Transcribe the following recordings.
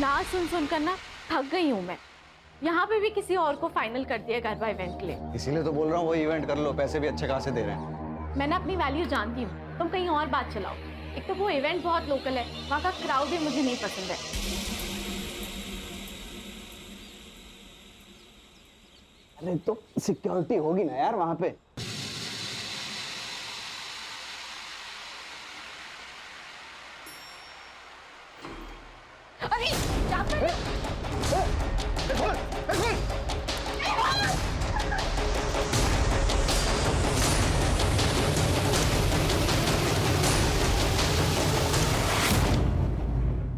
ना सुन सुनकर ना थक गई हूँ मैं। यहाँ पे भी किसी और को फाइनल कर दिया गरबा इवेंट के लिए। इसीलिए तो बोल रहा हूँ वही इवेंट कर लो, पैसे भी अच्छे खासे दे रहे हैं। मैं ना अपनी वैल्यू जानती हूँ, तुम कहीं और बात चलाओ। एक तो वो इवेंट बहुत लोकल है, वहाँ का क्राउड भी मुझे नहीं पसंद है। अरे तो सिक्योरिटी होगी ना यार वहाँ पे। अरे क्या कर रहे हो?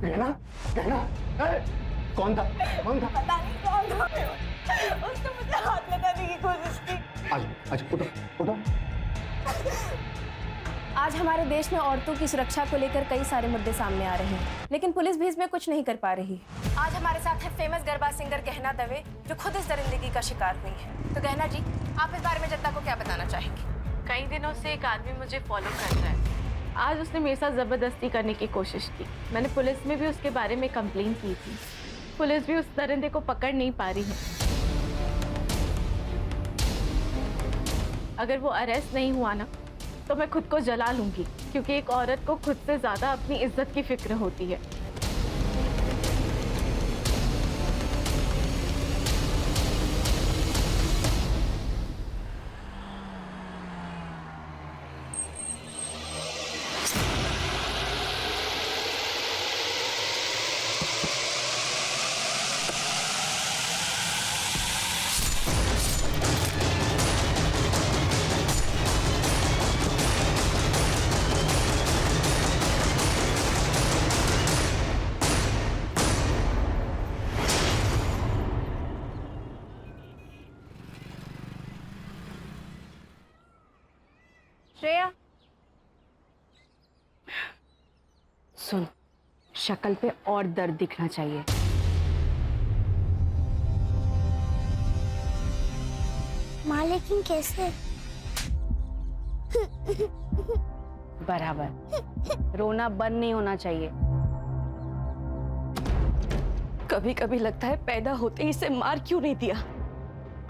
कहना कहना कौन था? कौन था? पता नहीं कौन था। उसने मुझे हाथ लगाने की कोशिश की। आज उठो उठो। आज हमारे देश में औरतों की सुरक्षा को लेकर कई सारे मुद्दे सामने आ रहे हैं, लेकिन पुलिस भी इसमें कुछ नहीं कर पा रही। आज हमारे साथ है फेमस गरबा सिंगर गहना दवे, जो खुद इस दरिंदगी का शिकार हुई है। तो गहना जी, आप इस बारे में जनता को क्या बताना चाहेंगी? कई दिनों से एक आदमी मुझे फॉलो कर रहा है। आज उसने मेरे साथ जबरदस्ती करने की कोशिश की। मैंने पुलिस में भी उसके बारे में कंप्लेन की थी। पुलिस भी उस दरिंदे को पकड़ नहीं पा रही है। अगर वो अरेस्ट नहीं हुआ ना, तो मैं खुद को जला लूंगी, क्योंकि एक औरत को खुद से ज्यादा अपनी इज्जत की फिक्र होती है। श्रेया, सुन, शक्ल पे और दर्द दिखना चाहिए। माँ लेकिन कैसे? बराबर, रोना बंद नहीं होना चाहिए। कभी कभी लगता है पैदा होते ही इसे मार क्यों नहीं दिया।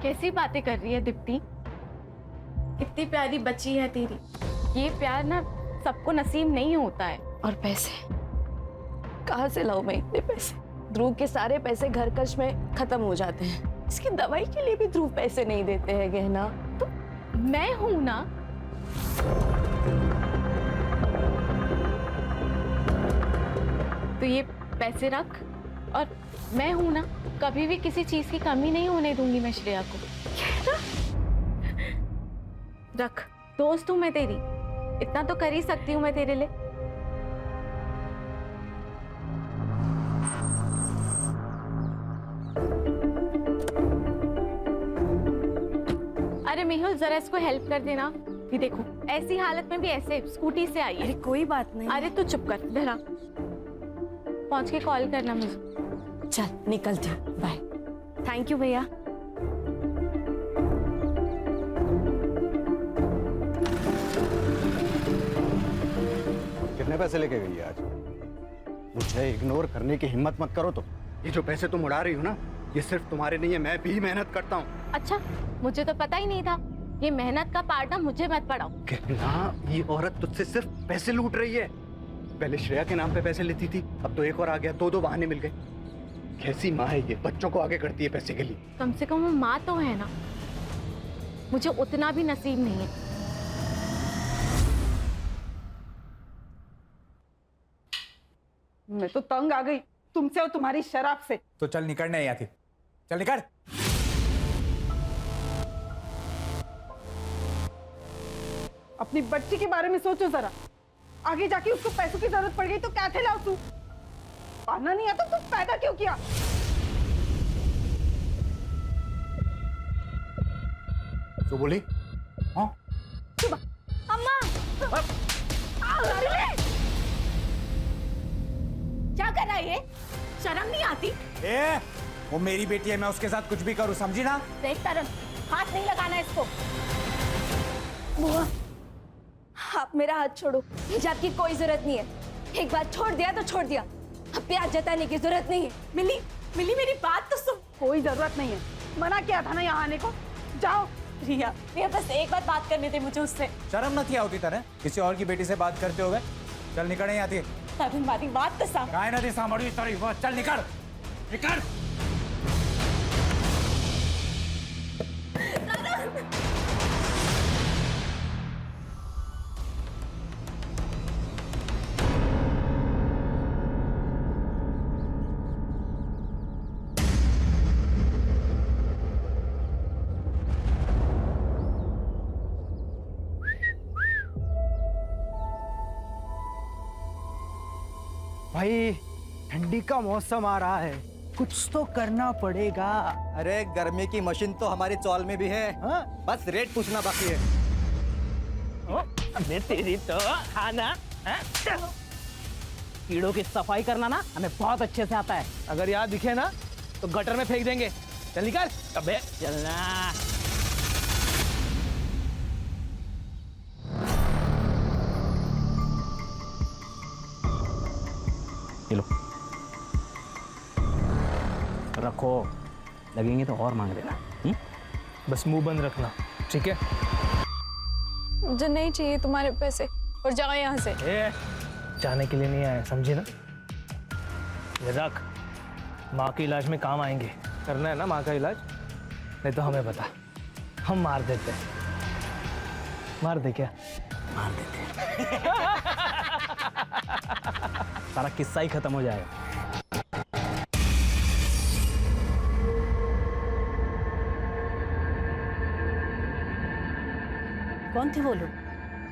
कैसी बातें कर रही है दीप्ति? कितनी प्यारी बच्ची है तेरी। ये प्यार ना सबको नसीब नहीं होता है। और पैसे कहाँ से लाऊं मैं इतने पैसे? ध्रुव के सारे पैसे घर खर्च में खत्म हो जाते हैं। इसकी दवाई के लिए भी ध्रुव पैसे नहीं देते हैं गहना। तो मैं हूं ना। तो ये पैसे रख, और मैं हूं ना, कभी भी किसी चीज की कमी नहीं होने दूंगी मैं श्रेया को। रख, दोस्त हूं मैं तेरी, इतना तो कर ही सकती हूँ मैं तेरे लिए। अरे मेहुल, जरा इसको हेल्प कर देना। ये देखो, ऐसी हालत में भी ऐसे स्कूटी से आई है। अरे कोई बात नहीं। अरे तू चुप कर, डरा। पहुंच के कॉल करना मुझे। चल निकलती हूँ, बाय। थैंक यू भैया। कितने पैसे लेके गई है आज? मुझे इग्नोर करने की हिम्मत मत करो। तो ये जो पैसे तुम उड़ा रही हो ना, ये सिर्फ तुम्हारे नहीं है, मैं भी मेहनत करता हूँ। अच्छा, मुझे तो पता ही नहीं था। ये मेहनत का पार्ट ना मुझे मत पढ़ाओ। कितना ये औरत तुझसे सिर्फ पैसे लूट रही है। पहले श्रेया के नाम पे पैसे लेती थी, अब तो एक और आ गया, दो बहाने मिल गए। कैसी माँ है ये, बच्चों को आगे करती है पैसे के लिए। कम से कम वो माँ तो है ना। मुझे उतना भी नसीब नहीं है। मैं तो तंग आ गई तुमसे और तुम्हारी शराब से। तो चल निकलने यहाँ थी, चल निकल। अपनी बच्ची के बारे में सोचो जरा। आगे जाके उसको पैसों की जरूरत पड़ गई तो क्या थे लाओ तू? पाना नहीं आता तो पैदा क्यों किया? जो बोली? हाँ? अम्मा! क्या कर रहा है ये? शर्म नहीं आती? ए, वो मेरी बेटी है, मैं उसके साथ कुछ भी करूं, समझी ना? देख तरन, हाथ नहीं लगाना इसको। बुआ, आप मेरा हाथ छोड़ो, मुझे आपकी कोई जरूरत नहीं है। एक बार छोड़ दिया तो छोड़ दिया। अब प्यार जताने की जरूरत नहीं है। मिली मिली मेरी बात तो सुन। कोई जरूरत नहीं है, मना किया था ना यहाँ आने को। जाओ। रिया रिया बस एक बार बात करने दे मुझे उससे। शर्म न किया होती तरह किसी और की बेटी से बात करते हुए। चल निकल नहीं आती। तब हमारी बात तो साफ। काय नदी सांभळी तरी वो चल निकल निकल। भाई ठंडी का मौसम आ रहा है, कुछ तो करना पड़ेगा। अरे गर्मी की मशीन तो हमारी चौल में भी है। हाँ? बस रेट पूछना बाकी है। अबे तेरी तो खाना कीड़ों की सफाई करना ना हमें बहुत अच्छे से आता है। अगर यहाँ दिखे ना तो गटर में फेंक देंगे। चल निकल। अबे चलना। ये लो रखो, लगेंगे तो और मांग लेना। बस मुंह बंद रखना, ठीक है? मुझे नहीं चाहिए तुम्हारे पैसे, और जाओ यहाँ से। जाने के लिए नहीं आए, समझी ना? ये रख, माँ के इलाज में काम आएंगे। करना है ना माँ का इलाज? नहीं तो हमें बता, हम मार देते। मार दे क्या? मार देते। सारा किस्सा ही खत्म हो जाएगा। कौन थे वो लोग?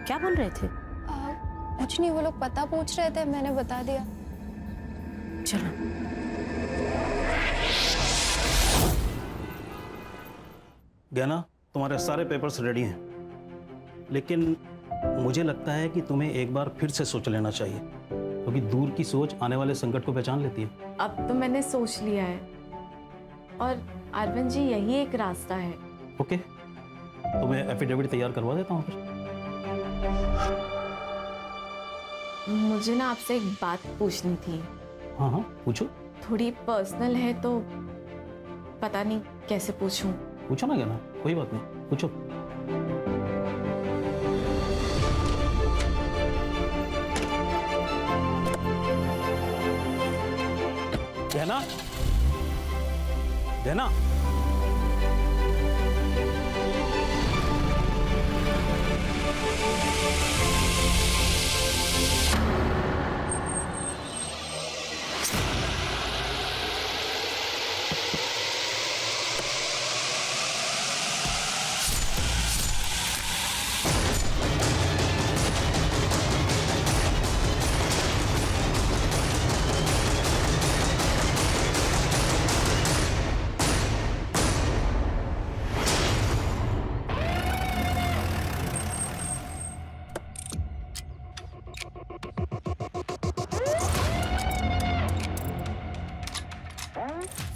क्या बोल रहे थे? कुछ नहीं, वो लोग पता पूछ रहे थे, मैंने बता दिया। चलो। गहना, तुम्हारे सारे पेपर्स रेडी हैं, लेकिन मुझे लगता है कि तुम्हें एक बार फिर से सोच लेना चाहिए, क्योंकि दूर की सोच आने वाले संकट को पहचान लेती है। अब तो मैंने सोच लिया है, और अरविंद जी यही एक रास्ता है। ओके, तो मैं एफिडेविट तैयार करवा देता हूँ फिर। मुझे ना आपसे एक बात पूछनी थी। हाँ हाँ पूछो। थोड़ी पर्सनल है तो पता नहीं कैसे पूछूं। पूछो ना गहना, कोई बात नहीं, पूछो। गहना, गहना,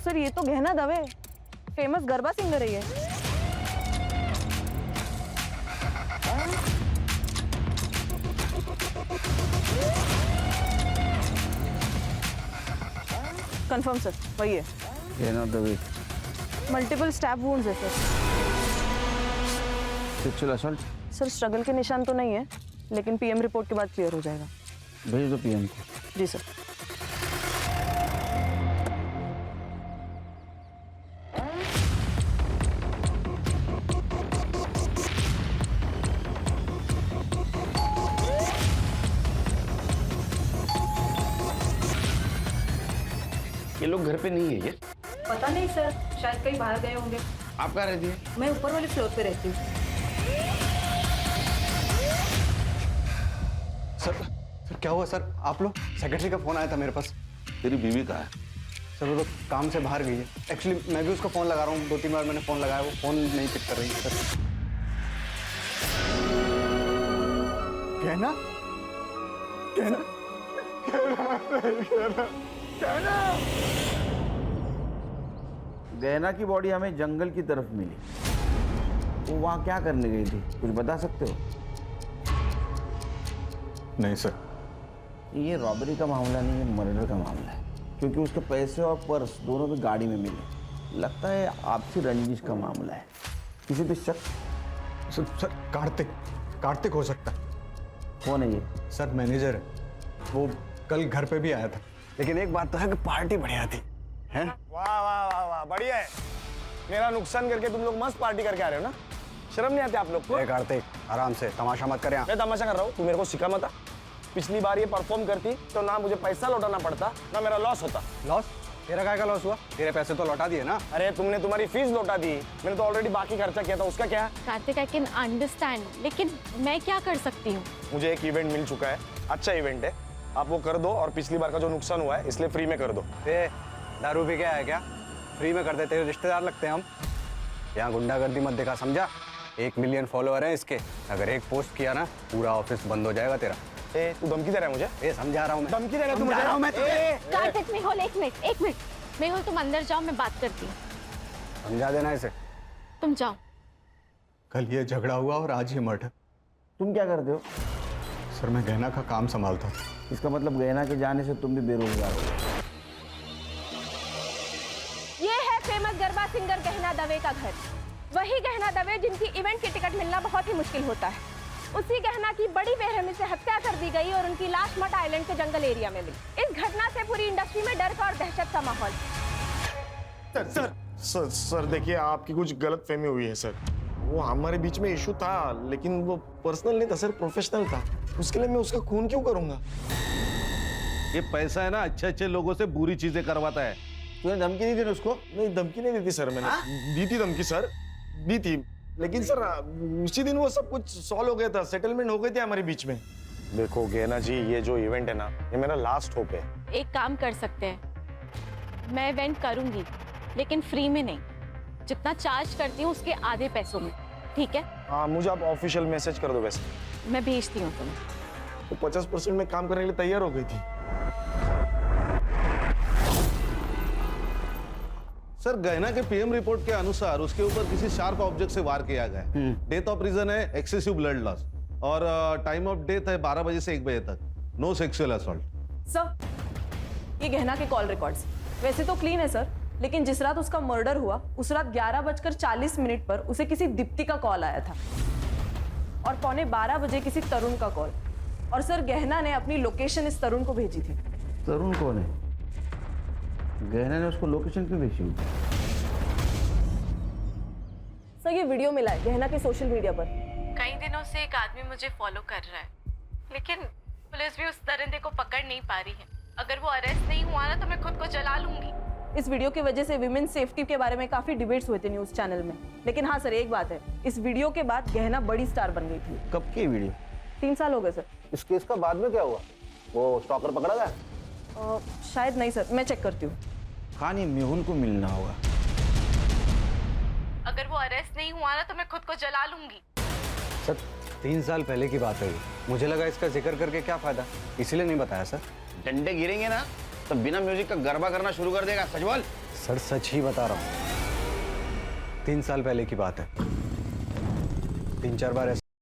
सर ये तो गहना दवे, फेमस गरबा सिंगर है ये। कंफर्म सर, वही है। गहना दवे। मल्टीपल स्टैब वुंड्स है sir. Sexual assault? Sir struggle के निशान तो नहीं है, लेकिन पीएम रिपोर्ट के बाद क्लियर हो जाएगा। भेज दो पीएम को। जी सर। ये लोग घर पे नहीं है ये? पता नहीं सर, शायद कहीं बाहर गए होंगे। आप कहाँ रहती है? मैं ऊपर वाले फ्लोर पे रहती हूँ। सर क्या हुआ सर? आप लोग? सेक्रेटरी का फोन आया था मेरे पास। तेरी बीवी कहाँ है? सर वो तो काम से बाहर गई है। एक्चुअली मैं भी उसको फोन लगा रहा हूँ, 2-3 बार मैंने फोन लगाया, वो फोन नहीं पिक कर रही है सर। कहना कहना गहना की बॉडी हमें जंगल की तरफ मिली। वो वहाँ क्या करने गई थी, कुछ बता सकते हो? नहीं सर, ये रॉबरी का मामला नहीं है, मर्डर का मामला है, क्योंकि उसके पैसे और पर्स दोनों भी गाड़ी में मिले। लगता है आपसी रंजिश का मामला है। किसी पे शक? सर कार्तिक हो सकता है। कौन है ये? सर मैनेजर है, वो कल घर पे भी आया था। लेकिन एक बात तो है कि पार्टी बढ़िया थी, हैं? वाह वाह वाह वाह, बढ़िया है। मेरा नुकसान करके तुम लोग मस्त पार्टी करके आ रहे हो ना? शर्म नहीं आती आप लोग को? कार्तिक आराम से, तमाशा मत कर। मैं तमाशा कर रहा हूँ, तू मेरे को सिखा मत। पिछली बार ये परफॉर्म करती तो ना मुझे पैसा लौटाना पड़ता, ना मेरा लॉस होता। लॉस? तेरा काय का लॉस हुआ? तेरे पैसे तो लौटा दिए ना। अरे तुमने तुम्हारी फीस लौटा दी, मैंने तो ऑलरेडी बाकी खर्चा किया था, उसका क्या? कार्तिक, आई कैन अंडरस्टैंड, लेकिन मैं क्या कर सकती हूँ? मुझे एक इवेंट मिल चुका है, अच्छा इवेंट है, आप वो कर दो और पिछली बार का जो नुकसान हुआ है इसलिए फ्री में कर दो। दारू पी के आया क्या? फ्री में कर दे, तेरे रिश्तेदार लगते हैं हम। यहाँ गुंडागर्दी मत दिखा, समझा? 1 मिलियन फॉलोअर हैं इसके, अगर एक पोस्ट किया ना पूरा ऑफिस बंद हो जाएगा तेरा। तू धमकी दे रहा है मुझे? समझा रहा हूँ मैं। धमकी दे रहा है तू मुझे? कार्तिक, मेहुल एक मिनट, मेहुल तुम अंदर जाओ, मैं बात करती हूँ। समझा देना इसे। तुम जाओ। कल ये झगड़ा हुआ और आज ये मर्डर। तुम क्या करते हो? सर मैं गहना का काम संभालता हूँ। इसका मतलब गहना के जाने से तुम भी बेरोजगार हो। ये है फेमस गरबा सिंगर गहना दवे का घर। वही गहना दवे जिनकी इवेंट की टिकट मिलना बहुत ही मुश्किल होता है। उसी गहना की बड़ी बेरहमी से हत्या कर दी गई और उनकी लाश मट आइलैंड के जंगल एरिया में मिली। इस घटना से पूरी इंडस्ट्री में डर का और दहशत का माहौल। सर देखिए, आपकी कुछ गलत फहमी हुई है सर। वो हमारे बीच में इशू था, लेकिन वो पर्सनल नहीं था सर, प्रोफेशनल था। उसके लिए मैं उसका खून क्यों करूंगा? ये पैसा है ना, अच्छे अच्छे लोगों से बुरी चीजें करवाता है। तूने धमकी नहीं दी उसको? नहीं, धमकी नहीं दी थी सर मैंने। दी थी धमकी सर, दी थी, लेकिन सर उसी दिन वो सब कुछ सॉल्व हो गया था, सेटलमेंट हो गए थे हमारे बीच में। देखो गेना जी, ये जो इवेंट है ना, ये मेरा लास्ट होप है। एक काम कर सकते हैं, मैं इवेंट करूंगी लेकिन फ्री में नहीं, जितना चार्ज करती हूँ उसके आधे पैसों में, ठीक है? हाँ, मुझे आप ऑफिशियल मैसेज कर दो। वैसे मैं भेजती हूँ तुम्हें। तो 50% में काम करने के लिए तैयार हो गई थी। सर गहना के पीएम रिपोर्ट के अनुसार उसके ऊपर किसी शार्प ऑब्जेक्ट से वार किया गया है। डेथ ऑफ रीजन है एक्सेसिव ब्लड लॉस और टाइम ऑफ डेथ है 12 बजे से 1 बजे तक। No sexual assault. सर, ये गहना के कॉल रिकॉर्ड्स वैसे तो क्लीन है सर, लेकिन जिस रात उसका मर्डर हुआ उस रात 11:40 पर उसे किसी दीप्ति का कॉल आया था और 11:15 बजे किसी तरुण का कॉल। और सर गहना ने अपनी लोकेशन इस तरुण को भेजी थी। तरुण कौन है? गहना ने उसको लोकेशन क्यों भेजी? सर ये वीडियो मिला है गहना के सोशल मीडिया पर। कई दिनों से एक आदमी मुझे फॉलो कर रहा है, लेकिन पुलिस भी उस दरिंदे को पकड़ नहीं पा रही है। अगर वो अरेस्ट नहीं हुआ ना तो मैं खुद को जला लूंगी। इस वीडियो की वजह से विमेन सेफ्टी के बारे में काफी डिबेट्स हुए थे न्यूज चैनल में। लेकिन हाँ सर, एक बात है, इस वीडियो के बाद गहना बड़ी स्टार बन गई थी। कब की वीडियो? 3 साल हो गए सर। इस केस का बाद में क्या हुआ? वो स्टॉकर पकड़ा गया? शायद नहीं सर, मैं चेक करती हूँ। कहानी मेहुल को मिलना होगा। अगर वो अरेस्ट नहीं हुआ ना तो मैं खुद को जला लूंगी। सर 3 साल पहले की बात है ये, मुझे लगा इसका जिक्र करके क्या फायदा, इसीलिए नहीं बताया सर। डंडे गिरेंगे ना तो बिना म्यूजिक का गरबा करना शुरू कर देगा। सच बोल। सर सच ही बता रहा हूँ, 3 साल पहले की बात है। 3-4 बार